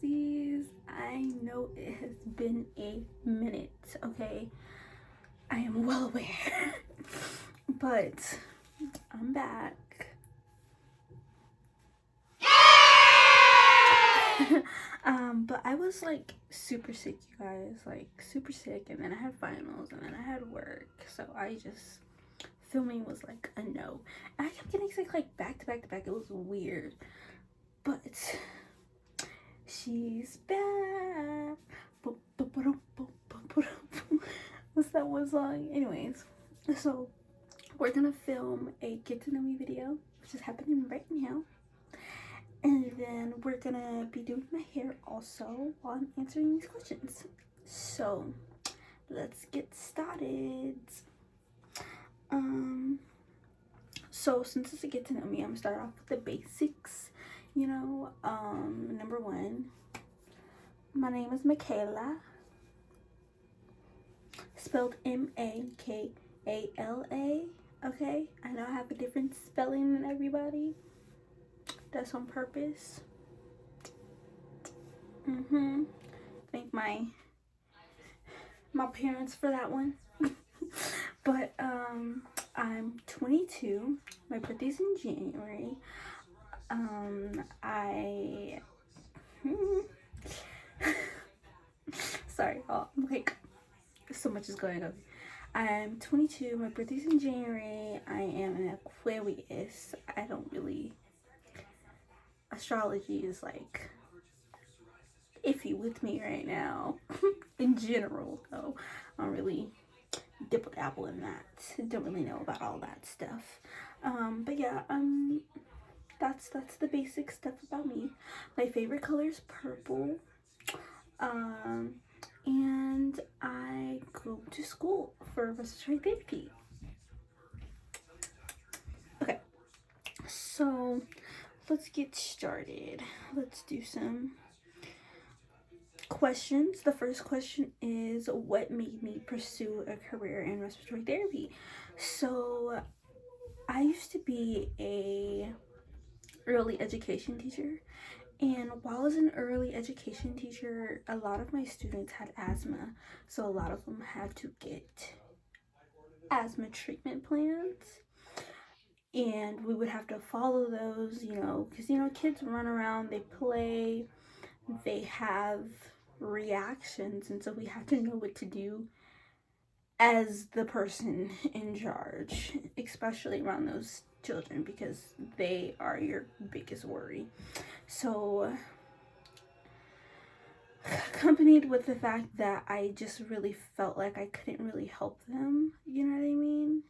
besties. I know it has been a minute, okay? I am well aware. But I'm back. But I was like super sick, you guys. Like super sick, and then I had finals, and then I had work. So I just filming was like a no. And I kept getting sick like back to back to back. It was weird. But she's back. What's that one song? Anyways, so we're gonna film a get to know me video, which is happening right now. And then we're gonna be doing my hair also while I'm answering these questions. So let's get started. So since it's a get to know me, I'm gonna start off with the basics. Number one, my name is Makayla, spelled Makala. Okay, I know I have a different spelling than everybody. That's on purpose. Thank my parents for that one. But I'm 22. My birthday's in January. Sorry, I'm like, so much is going on. I'm 22. My birthday's in January. I am an Aquarius. I don't really. Astrology is like iffy with me right now. In general, though, I don't really dibble dabble in that. Don't really know about all that stuff. But yeah, that's the basic stuff about me. My favorite color is purple. And I go to school for respiratory therapy. Okay, so let's get started. Let's do some questions. The first question is, what made me pursue a career in respiratory therapy? So I used to be a early education teacher, and while I was an early education teacher, a lot of my students had asthma, so a lot of them had to get asthma treatment plans, and we would have to follow those, because kids run around, they play, they have reactions, and so we have to know what to do as the person in charge, especially around those children, because they are your biggest worry. So accompanied with the fact that I just really felt like I couldn't really help them, you know what I mean?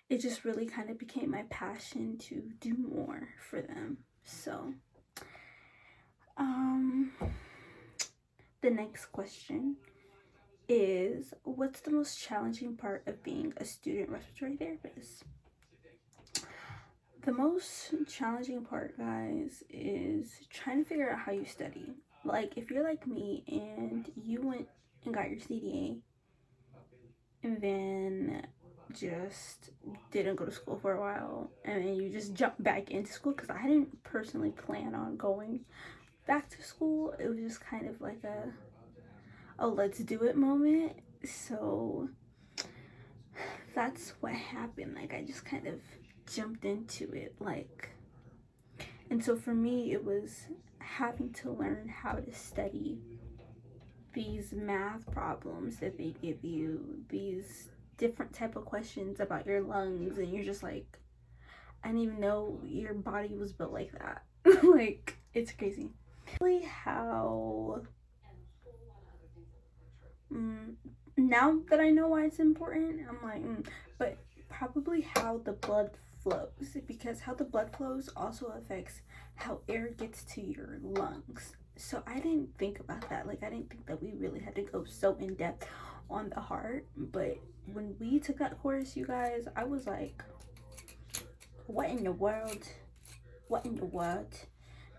It just really kind of became my passion to do more for them. So the next question is, what's the most challenging part of being a student respiratory therapist? The most challenging part, guys, is trying to figure out how you study. Like, if you're like me and you went and got your CDA and then just didn't go to school for a while and then you just jumped back into school, because I didn't personally plan on going back to school. It was just kind of like a let's do it moment. So that's what happened. Like, I just kind of jumped into it, like, and so for me it was having to learn how to study these math problems that they give you, these different type of questions about your lungs, and you're just like, I didn't even know your body was built like that. Like, it's crazy. Really, how now that I know why it's important, I'm like, but probably how the blood flows, because how the blood flows also affects how air gets to your lungs. So I didn't think about that. Like, I didn't think that we really had to go so in depth on the heart. But when we took that course, you guys, I was like, what in the world? What in the world?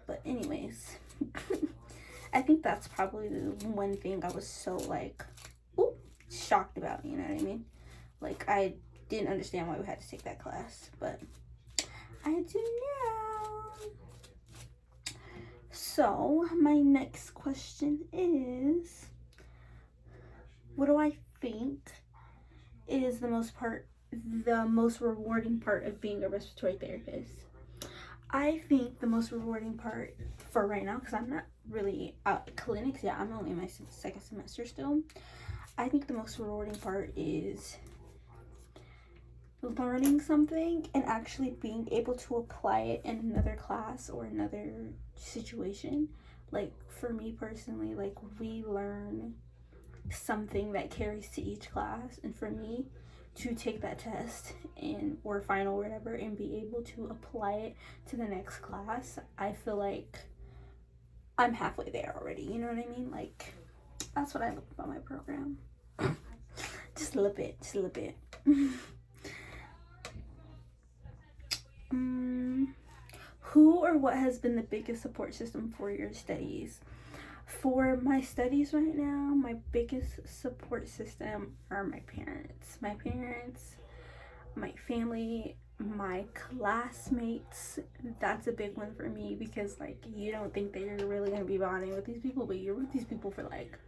But anyways, I think that's probably the one thing I was so like, shocked about, you know what I mean? Like, I didn't understand why we had to take that class, but I do now. So my next question is, what do I think is the most rewarding part of being a respiratory therapist? I think the most rewarding part for right now, because I'm not really out at clinics yet, I'm only in my second semester still. I think the most rewarding part is learning something and actually being able to apply it in another class or another situation. Like for me personally, like we learn something that carries to each class, and for me to take that test and or final or whatever and be able to apply it to the next class, I feel like I'm halfway there already. You know what I mean? Like that's what I love about my program. Just a little bit, just a little bit. Who or what has been the biggest support system for your studies? For my studies right now, my biggest support system are my parents. My family, my classmates. That's a big one for me because, like, you don't think that you're really going to be bonding with these people, but you're with these people for like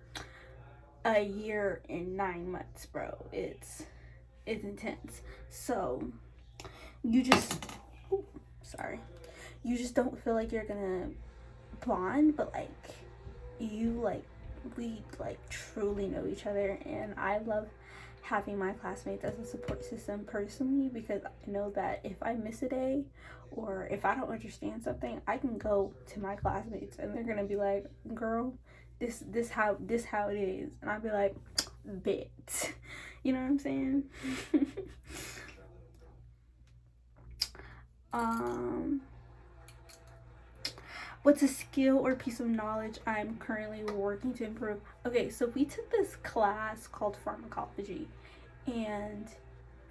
a year and 9 months, bro. It's intense. So you just, you just don't feel like you're gonna bond, but like we truly know each other, and I love having my classmates as a support system personally, because I know that if I miss a day or if I don't understand something, I can go to my classmates and they're gonna be like, girl, this how it is, and I'll be like, bit. You know what I'm saying? What's a skill or piece of knowledge I'm currently working to improve? Okay, so we took this class called pharmacology, and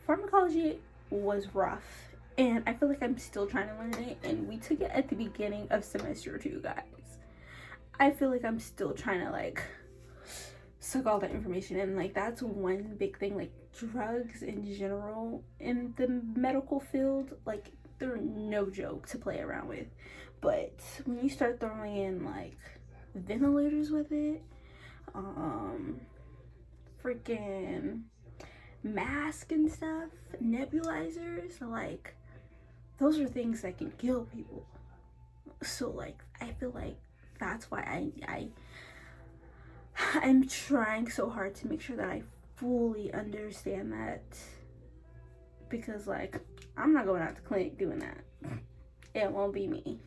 pharmacology was rough, and I feel like I'm still trying to learn it, and we took it at the beginning of semester 2, guys. I feel like I'm still trying to like suck all that information in. Like that's one big thing. Like drugs in general in the medical field, like they're no joke to play around with. But when you start throwing in like ventilators with it, freaking mask and stuff, nebulizers, like those are things that can kill people. So like I feel like that's why I'm trying so hard to make sure that I fully understand that, because like I'm not going out to clinic doing that. It won't be me.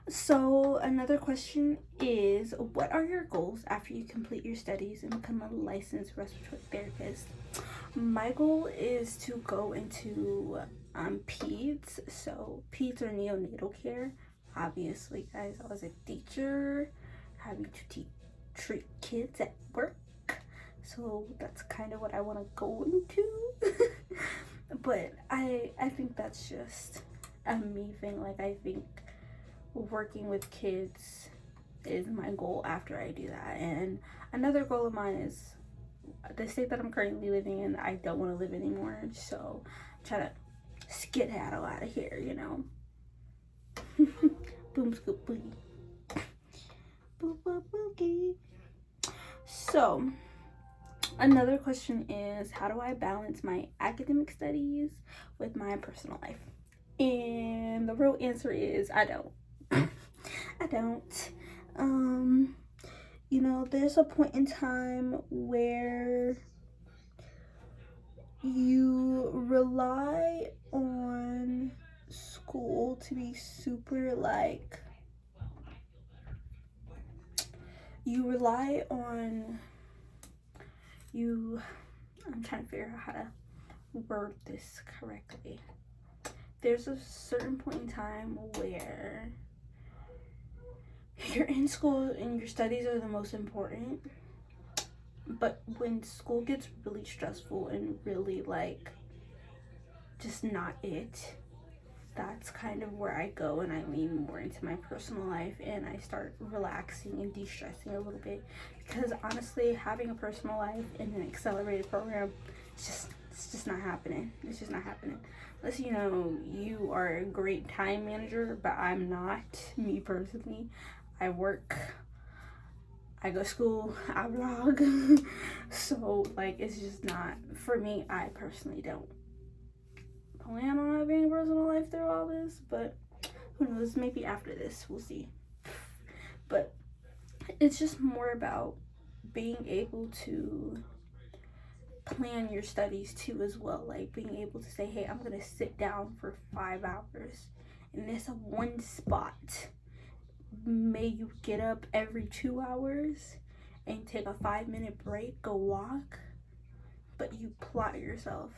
So another question is, what are your goals after you complete your studies and become a licensed respiratory therapist? My goal is to go into peds. So peds or neonatal care. Obviously, guys, I was a teacher having to treat kids at work, so that's kind of what I want to go into. But I think that's just a me thing. Like I think working with kids is my goal after I do that. And another goal of mine is the state that I'm currently living in, I don't want to live anymore, so try to skedaddle out of here, you know. Boom scoop boogie. Boop boop boogie. So another question is, how do I balance my academic studies with my personal life? And the real answer is I don't. I don't. You know, there's a point in time where you rely on school to be super like, I'm trying to figure out how to word this correctly. There's a certain point in time where you're in school and your studies are the most important, but when school gets really stressful and really like just not it, that's kind of where I go and I lean more into my personal life and I start relaxing and de-stressing a little bit, because honestly having a personal life in an accelerated program is just It's just not happening. It's just not happening. Unless, you know, you are a great time manager, but I'm not. Me personally, I work, I go to school, I vlog. So, like, it's just not, for me, I personally don't plan on having a personal life through all this, but who knows, maybe after this, we'll see. But it's just more about being able to plan your studies too as well, like being able to say, hey, I'm gonna sit down for 5 hours in this one spot. May you get up every 2 hours and take a 5-minute break, go walk, but you plot yourself,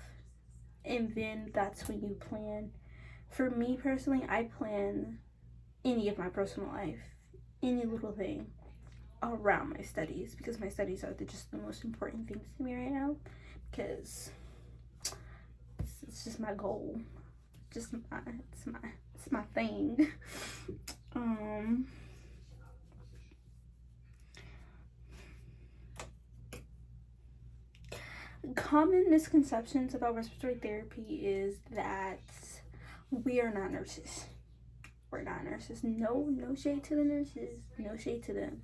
and then that's when you plan. For me personally, I plan any of my personal life, any little thing around my studies, because my studies are just the most important things to me right now, because it's just my goal, just it's my thing. Common misconceptions about respiratory therapy is that we are not nurses. We're not nurses. No shade to the nurses. No shade to them.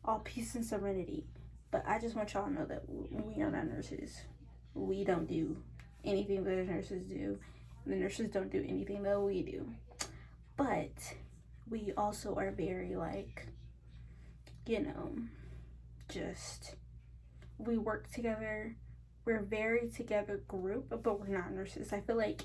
All peace and serenity. But I just want y'all to know that we are not nurses. We don't do anything that the nurses do. The nurses don't do anything that we do. But we also are very, like, you know, just, we work together. We're a very together group, but we're not nurses. I feel like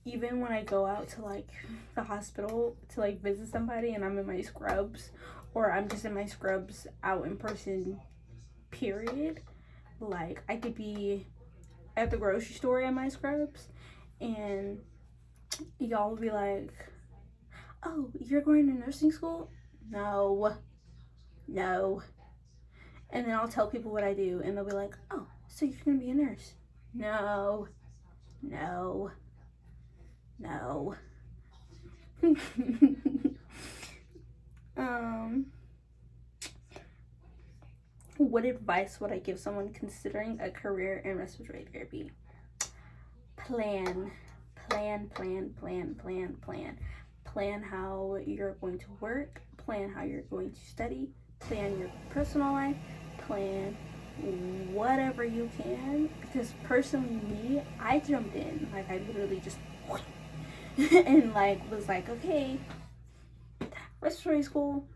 even when I go out to, like, the hospital to, like, visit somebody and I'm in my scrubs, or I'm just in my scrubs out in person, period, like, I could be at the grocery store in my scrubs and y'all will be like, oh, you're going to nursing school? No. And then I'll tell people what I do and they'll be like, oh, so you're gonna be a nurse? No. What advice would I give someone considering a career in respiratory therapy? Plan how you're going to work, plan how you're going to study, plan your personal life, plan whatever you can, because personally me, I jumped in, like, I literally just and, like, was like, okay, respiratory school,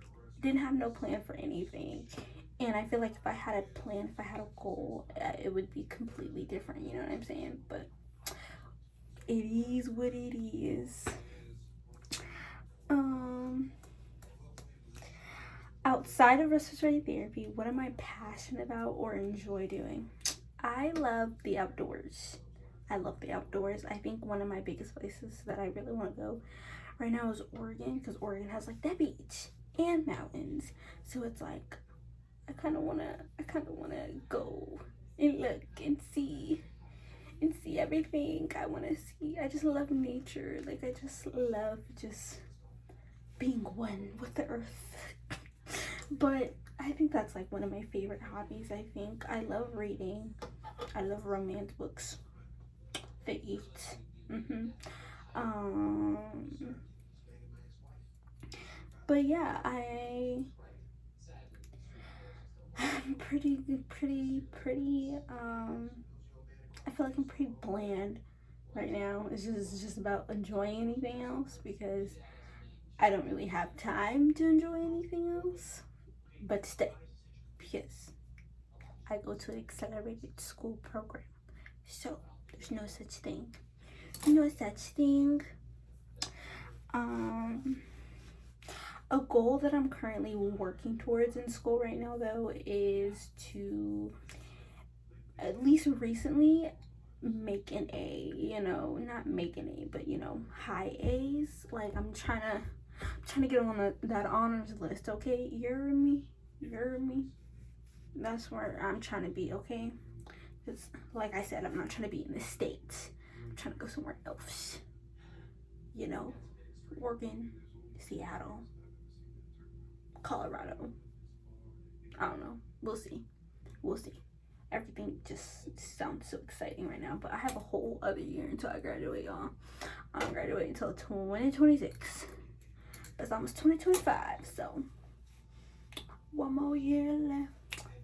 didn't have no plan for anything. And I feel like if I had a plan, if I had a goal, it would be completely different, you know what I'm saying? But it is what it is. Outside of respiratory therapy, what am I passionate about or enjoy doing? I love the outdoors. I think one of my biggest places that I really want to go right now is Oregon, because Oregon has, like, that beach and mountains. So it's like I kind of wanna go and look and see everything I want to see. I just love nature. Like, I just love just being one with the earth. But I think that's, like, one of my favorite hobbies. I think I love reading. I love romance books. They eat. But yeah, I'm pretty I feel like I'm pretty bland right now. It's just about enjoying anything else, because I don't really have time to enjoy anything else but stay, because I go to an accelerated school program. So there's no such thing. A goal that I'm currently working towards in school right now, though, is to, at least recently, make an A, you know, not make an A, but, you know, high A's. Like, I'm trying to get on that honors list, okay? You hear me? That's where I'm trying to be, okay? Because, like I said, I'm not trying to be in the States. I'm trying to go somewhere else. You know, Oregon, Seattle, Colorado. I don't know. We'll see. everything just sounds so exciting right now. But I have a whole other year until I graduate, y'all. I don't graduate until 2026. It's almost 2025, so one more year left.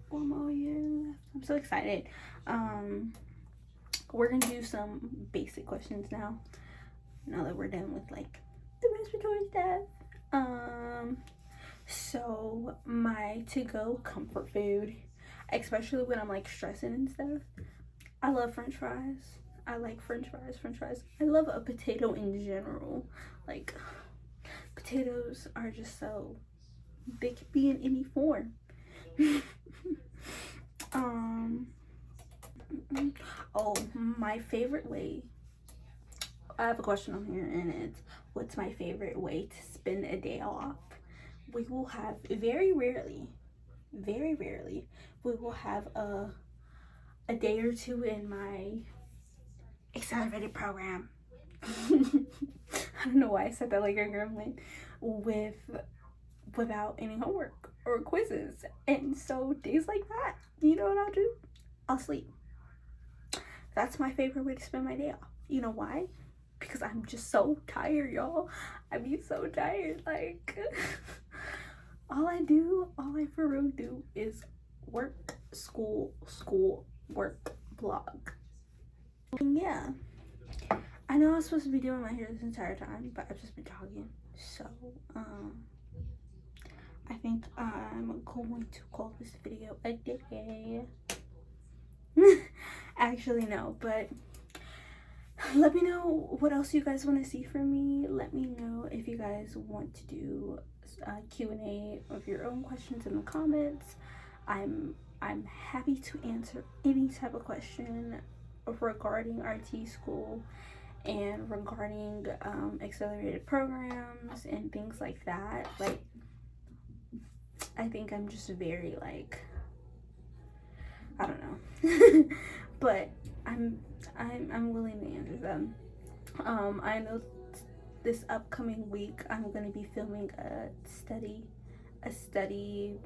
One more year left. I'm so excited. We're gonna do some basic questions now that we're done with like the respiratory stuff. So my to-go comfort food, especially when I'm like stressing and stuff, I love french fries. I like french fries. I love a potato in general. Like, potatoes are just so, they can be in any form. Oh, my favorite way, I have a question on here, and it's, what's my favorite way to spend a day off? We will have, very rarely, we will have a day or two in my accelerated program. I don't know why I said that like a gremlin, without any homework or quizzes. And so days like that, you know what I'll do? I'll sleep. That's my favorite way to spend my day off. You know why? Because I'm just so tired, y'all. I be so tired. Like, all I for real do is work, school, work, vlog. And yeah, I know I was supposed to be doing my hair this entire time, but I've just been talking. So, I think I'm going to call this video a day. Actually, no, but let me know what else you guys want to see from me. Let me know if you guys want to do Q&A of your own questions in the comments. I'm happy to answer any type of question regarding RT school and regarding accelerated programs and things like that. Like, I think I'm just very, like, I don't know. But I'm willing to answer them. I know this upcoming week I'm gonna be filming a study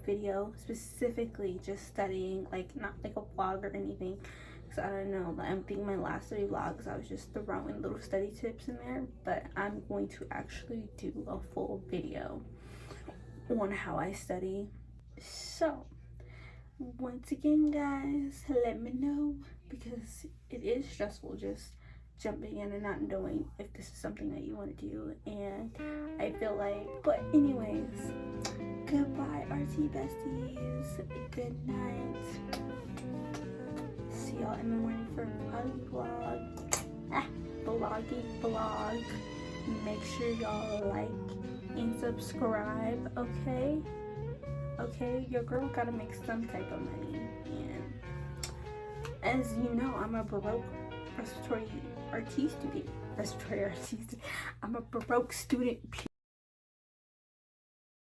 video, specifically just studying, like not like a vlog or anything, because I don't know, I think my last 3 vlogs I was just throwing little study tips in there, but I'm going to actually do a full video on how I study. So once again, guys, let me know, because it is stressful just jumping in and not knowing if this is something that you want to do. And I feel like, but anyways, goodbye RT besties, good night, see y'all in the morning for a vlog. Make sure y'all like and subscribe, okay? Your girl gotta make some type of money. And as you know, I'm a Baroque respiratory RT student. I'm a Baroque student.